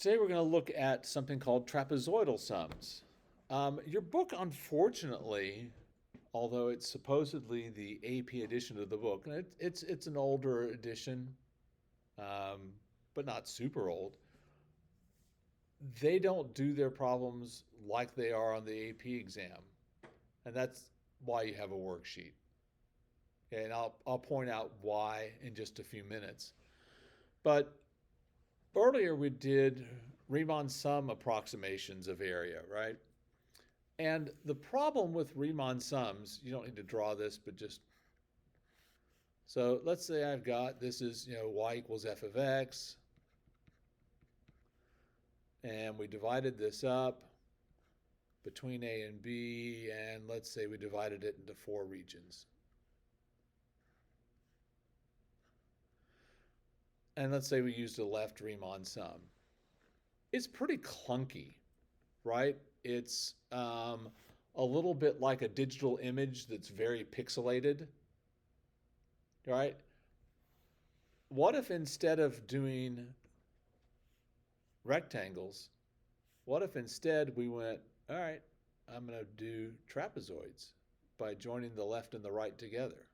Today we're going to look at something called trapezoidal sums. Your book, unfortunately, although it's supposedly the AP edition of the book, and it's an older edition, um, but not super old. They don't do their problems like they are on the AP exam, and that's why you have a worksheet. And I'll point out why in just a few minutes. But earlier we did Riemann sum approximations of area, right? And the problem with Riemann sums, you don't need to draw this, but just so let's say I've got this is y equals f of x, and we divided this up between a and b, and let's say we divided it into 4 regions. And let's say we used a left Riemann sum. It's pretty clunky, right? It's a little bit like a digital image that's very pixelated, right? What if instead of doing rectangles, what if instead we went, all right, I'm going to do trapezoids by joining the left and the right together?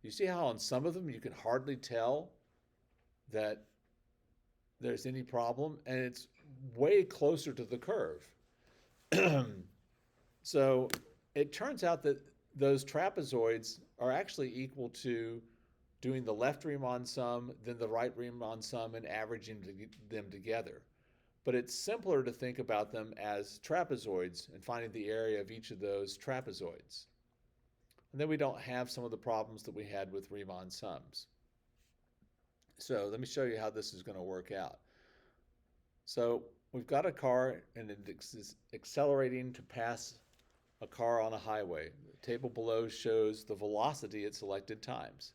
You see how on some of them you can hardly tell that there's any problem, and it's way closer to the curve. So it turns out that those trapezoids are actually equal to doing the left Riemann sum, then the right Riemann sum, and averaging them together. But it's simpler to think about them as trapezoids and finding the area of each of those trapezoids. And then we don't have some of the problems that we had with Riemann sums. So let me show you how this is going to work out. So we've got a car and it's accelerating to pass a car on a highway. The table below shows the velocity at selected times.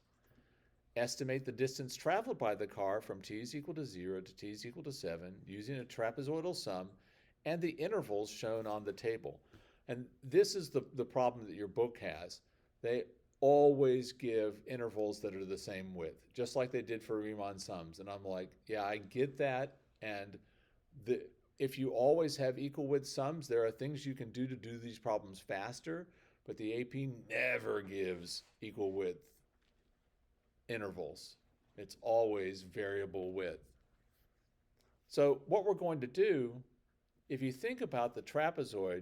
Estimate the distance traveled by the car from t is equal to 0 to t is equal to 7 using a trapezoidal sum and the intervals shown on the table. And this is the problem that your book has. They always give intervals that are the same width, just like they did for Riemann sums. And I'm like, yeah, I get that. And if you always have equal width sums, there are things you can do to do these problems faster, but the AP never gives equal width intervals. It's always variable width. So what we're going to do, if you think about the trapezoid,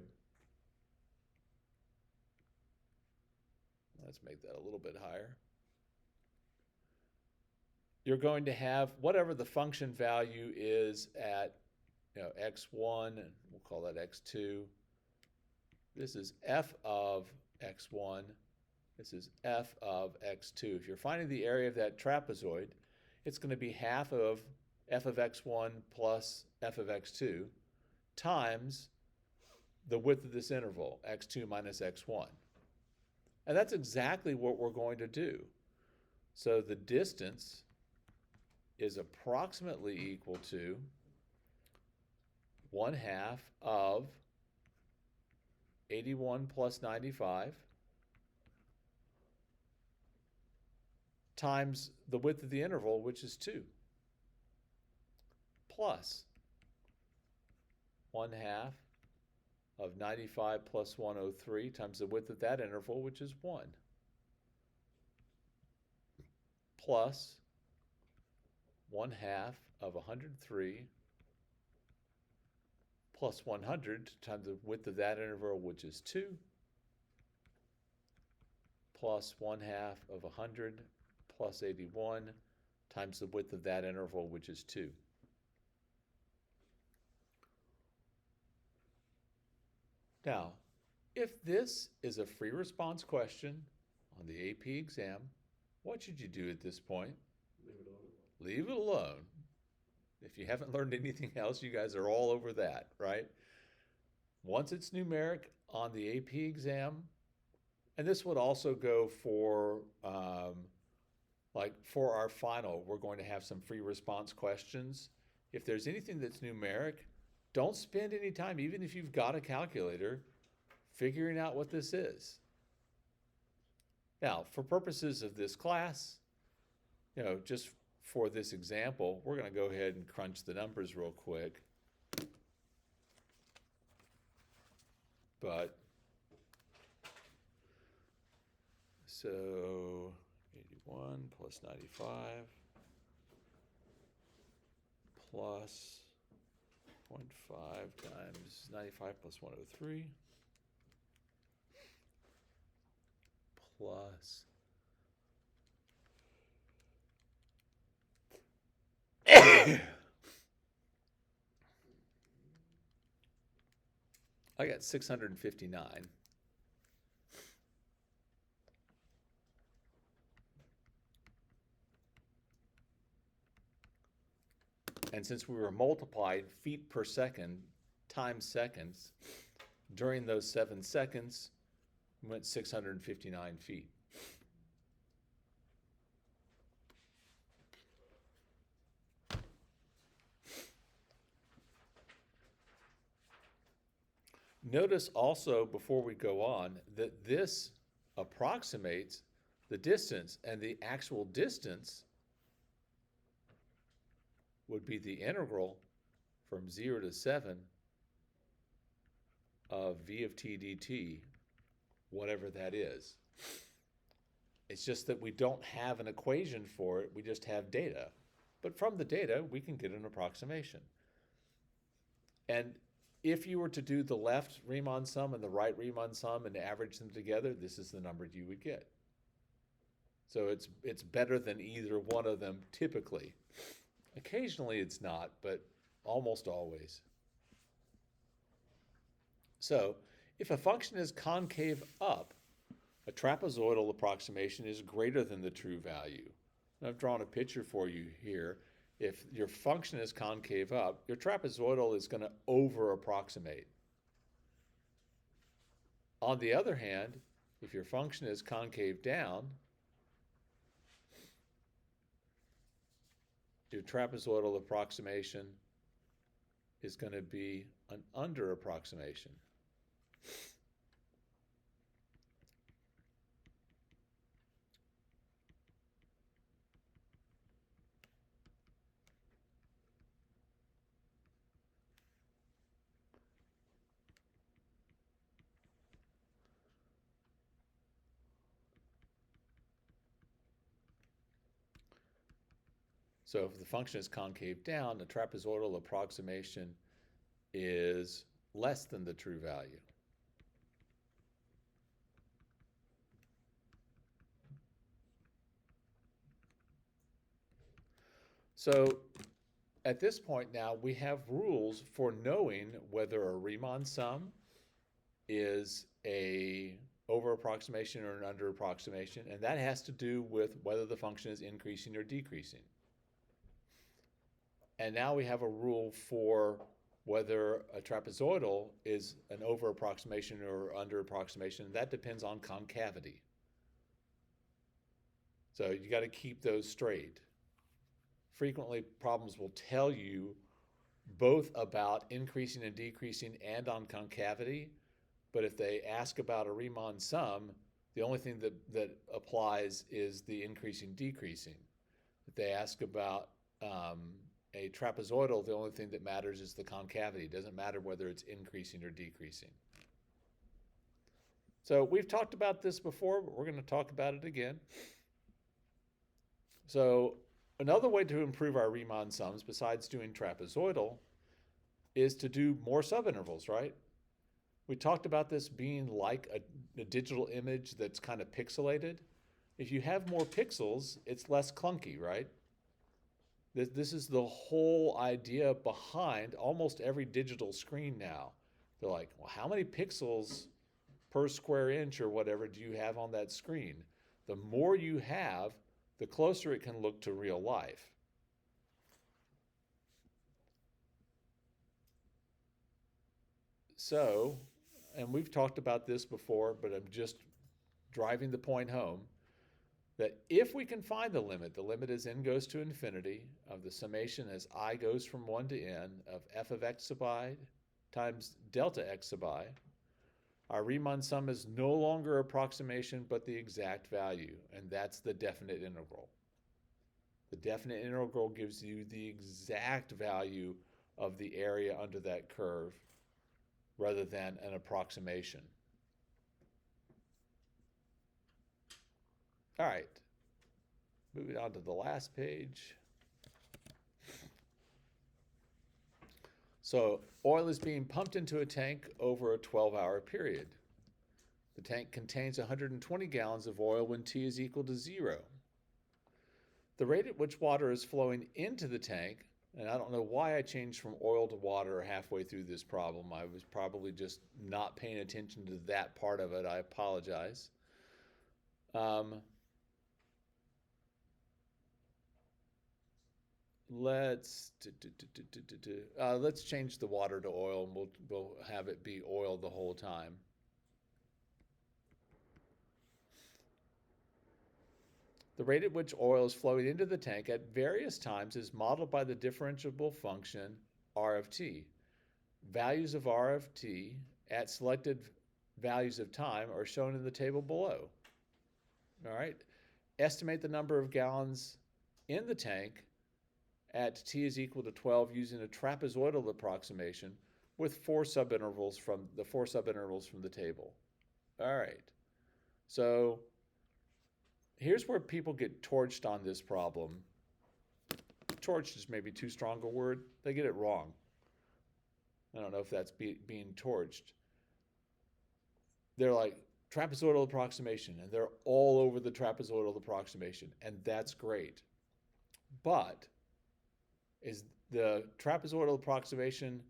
let's make that a little bit higher. You're going to have whatever the function value is at x1, and we'll call that x2. This is f of x1. This is f of x2. If you're finding the area of that trapezoid, it's going to be half of f of x1 plus f of x2 times the width of this interval, x2 minus x1. And that's exactly what we're going to do. So the distance is approximately equal to 1/2 of 81 plus 95 times the width of the interval, which is 2, plus 1/2 of 95 plus 103 times the width of that interval, which is 1, plus 1/2 of 103 plus 100 times the width of that interval, which is 2, plus 1/2 of 100 plus 81 times the width of that interval, which is 2. Now, if this is a free response question on the AP exam, what should you do at this point? Leave it alone. Leave it alone. If you haven't learned anything else, you guys are all over that, right? Once it's numeric on the AP exam, and this would also go for like for our final, we're going to have some free response questions. If there's anything that's numeric, don't spend any time, even if you've got a calculator, figuring out what this is. Now, for purposes of this class, just for this example, we're going to go ahead and crunch the numbers real quick. But, so 81 plus 95 plus 0.5 times 95 plus 103 plus I got 659. And since we were multiplied feet per second times seconds, during those 7 seconds, we went 659 feet. Notice also, before we go on, that this approximates the distance, and the actual distance would be the integral from 0 to 7 of v of t dt, whatever that is. It's just that we don't have an equation for it, we just have data. But from the data, we can get an approximation. And if you were to do the left Riemann sum and the right Riemann sum and average them together, this is the number you would get. So it's better than either one of them typically. Occasionally it's not, but almost always. So if a function is concave up, a trapezoidal approximation is greater than the true value. And I've drawn a picture for you here. If your function is concave up, your trapezoidal is going to over-approximate. On the other hand, if your function is concave down, your trapezoidal approximation is going to be an under-approximation. So if the function is concave down, the trapezoidal approximation is less than the true value. So at this point now, we have rules for knowing whether a Riemann sum is a over-approximation or an under-approximation, and that has to do with whether the function is increasing or decreasing. And now we have a rule for whether a trapezoidal is an over-approximation or under-approximation, and that depends on concavity. So you got to keep those straight. Frequently, problems will tell you both about increasing and decreasing and on concavity, but if they ask about a Riemann sum, the only thing that applies is the increasing, decreasing. If they ask about a trapezoidal, the only thing that matters is the concavity. It doesn't matter whether it's increasing or decreasing. So we've talked about this before, but we're going to talk about it again. So another way to improve our Riemann sums, besides doing trapezoidal, is to do more subintervals, right? We talked about this being like a digital image that's kind of pixelated. If you have more pixels, it's less clunky, right? This is the whole idea behind almost every digital screen now. They're like, well, how many pixels per square inch or whatever do you have on that screen? The more you have, the closer it can look to real life. So, and we've talked about this before, but I'm just driving the point home, that if we can find the limit is n goes to infinity of the summation as I goes from 1 to n of f of x sub I times delta x sub I, our Riemann sum is no longer approximation but the exact value, and that's the definite integral. The definite integral gives you the exact value of the area under that curve rather than an approximation. All right, moving on to the last page. So oil is being pumped into a tank over a 12-hour period. The tank contains 120 gallons of oil when T is equal to 0. The rate at which water is flowing into the tank, and I don't know why I changed from oil to water halfway through this problem. I was probably just not paying attention to that part of it. I apologize. Let's change the water to oil, and we'll have it be oil the whole time. The rate at which oil is flowing into the tank at various times is modeled by the differentiable function R of t. Values of R of t at selected values of time are shown in the table below. All right. Estimate the number of gallons in the tank at t is equal to 12 using a trapezoidal approximation with the four subintervals from the table. All right. So here's where people get torched on this problem. Torched is maybe too strong a word. They get it wrong. I don't know if that's being torched. They're like, trapezoidal approximation, and they're all over the trapezoidal approximation, and that's great. But is the trapezoidal approximation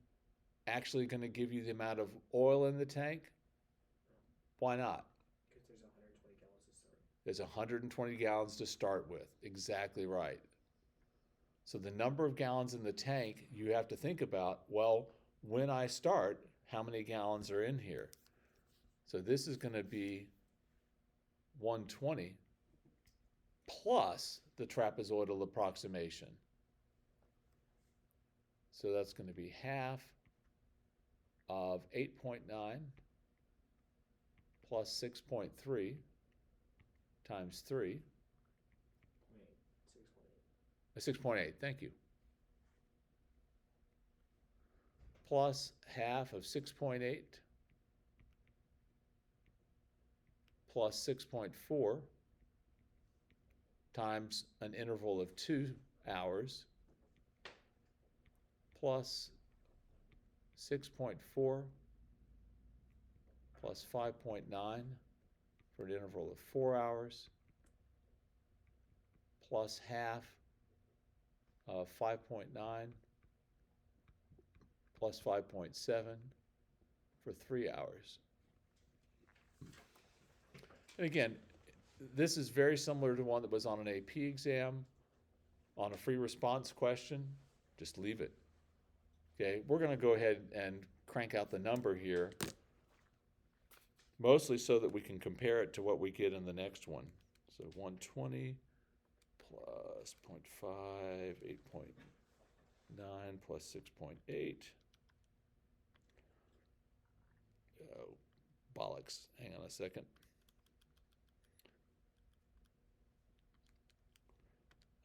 actually going to give you the amount of oil in the tank? Why not? Because there's 120 gallons to start. There's 120 gallons to start with. Exactly right. So the number of gallons in the tank, you have to think about, well, when I start, how many gallons are in here? So this is going to be 120 plus the trapezoidal approximation. So that's going to be half of 8.9 plus 6.3 times 3. 6.8, thank you. Plus half of 6.8 plus 6.4 times an interval of 2 hours plus 6.4 plus 5.9 for an interval of 4 hours plus half of 5.9 plus 5.7 for 3 hours. And again, this is very similar to one that was on an AP exam, on a free response question. Just leave it. Okay, we're going to go ahead and crank out the number here, mostly so that we can compare it to what we get in the next one. So 120 plus 0.5, 8.9 plus 6.8. Oh, bollocks. Hang on a second.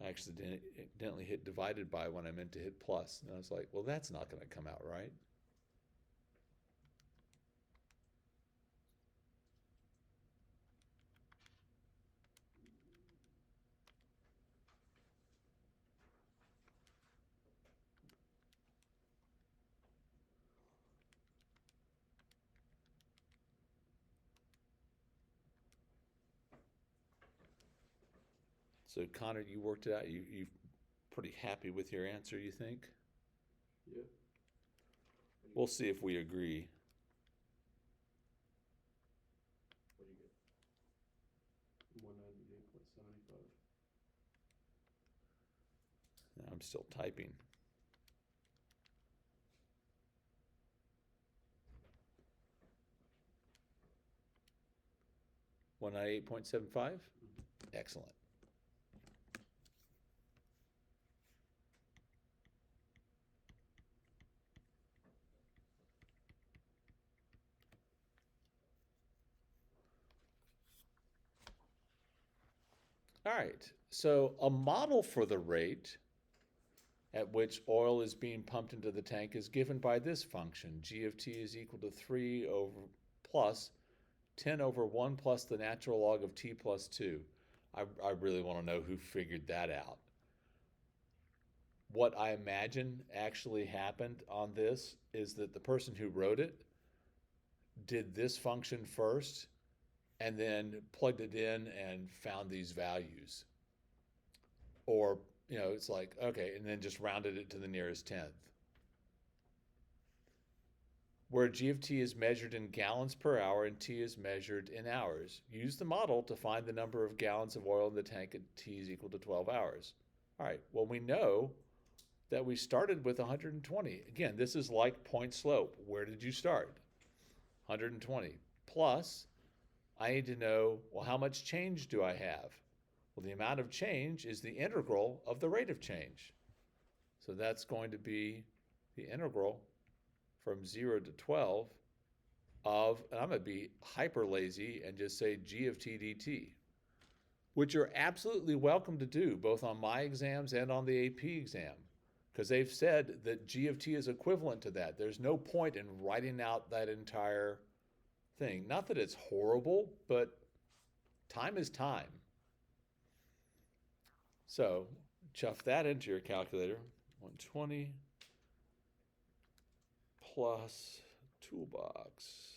I accidentally hit divided by when I meant to hit plus. And I was like, well, that's not going to come out right. So Connor, you worked it out. You're pretty happy with your answer, you think? Yep. We'll see if we agree. What do you get? 198.75. I'm still typing. $198.75? Excellent. All right, so a model for the rate at which oil is being pumped into the tank is given by this function. G of t is equal to 3 over plus 10 over 1 plus the natural log of t plus 2. I really want to know who figured that out. What I imagine actually happened on this is that the person who wrote it did this function first and then plugged it in and found these values. Or, it's like, okay, and then just rounded it to the nearest tenth. Where G of t is measured in gallons per hour and t is measured in hours. Use the model to find the number of gallons of oil in the tank at t is equal to 12 hours. All right, well, we know that we started with 120. Again, this is like point slope. Where did you start? 120. Plus, I need to know, well, how much change do I have? Well, the amount of change is the integral of the rate of change. So that's going to be the integral from 0 to 12 of, and I'm going to be hyper lazy and just say g of t dt, which you're absolutely welcome to do both on my exams and on the AP exam, because they've said that g of t is equivalent to that. There's no point in writing out that entire thing. Not that it's horrible, but time is time. So chuff that into your calculator. 120 plus toolbox.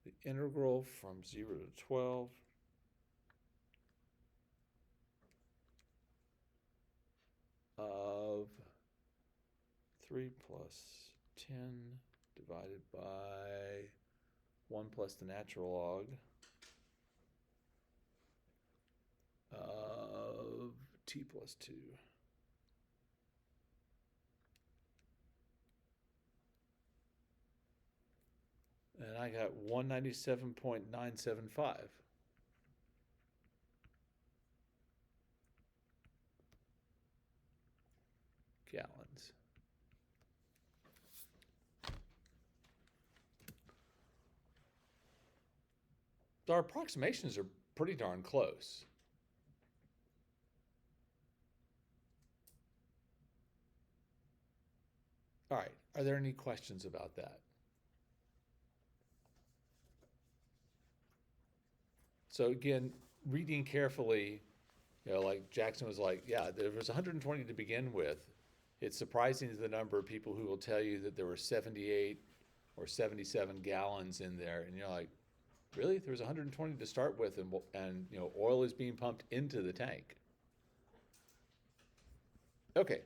The integral from 0 to 12 of 3 plus 10 divided by 1 plus the natural log of t plus 2. And I got 197.975. Gallons. Our approximations are pretty darn close. All right, are there any questions about that? So again, reading carefully, like Jackson was like, yeah, there was 120 to begin with. It's surprising the number of people who will tell you that there were 78 or 77 gallons in there, and you're like, really? There was 120 to start with, and oil is being pumped into the tank. Okay,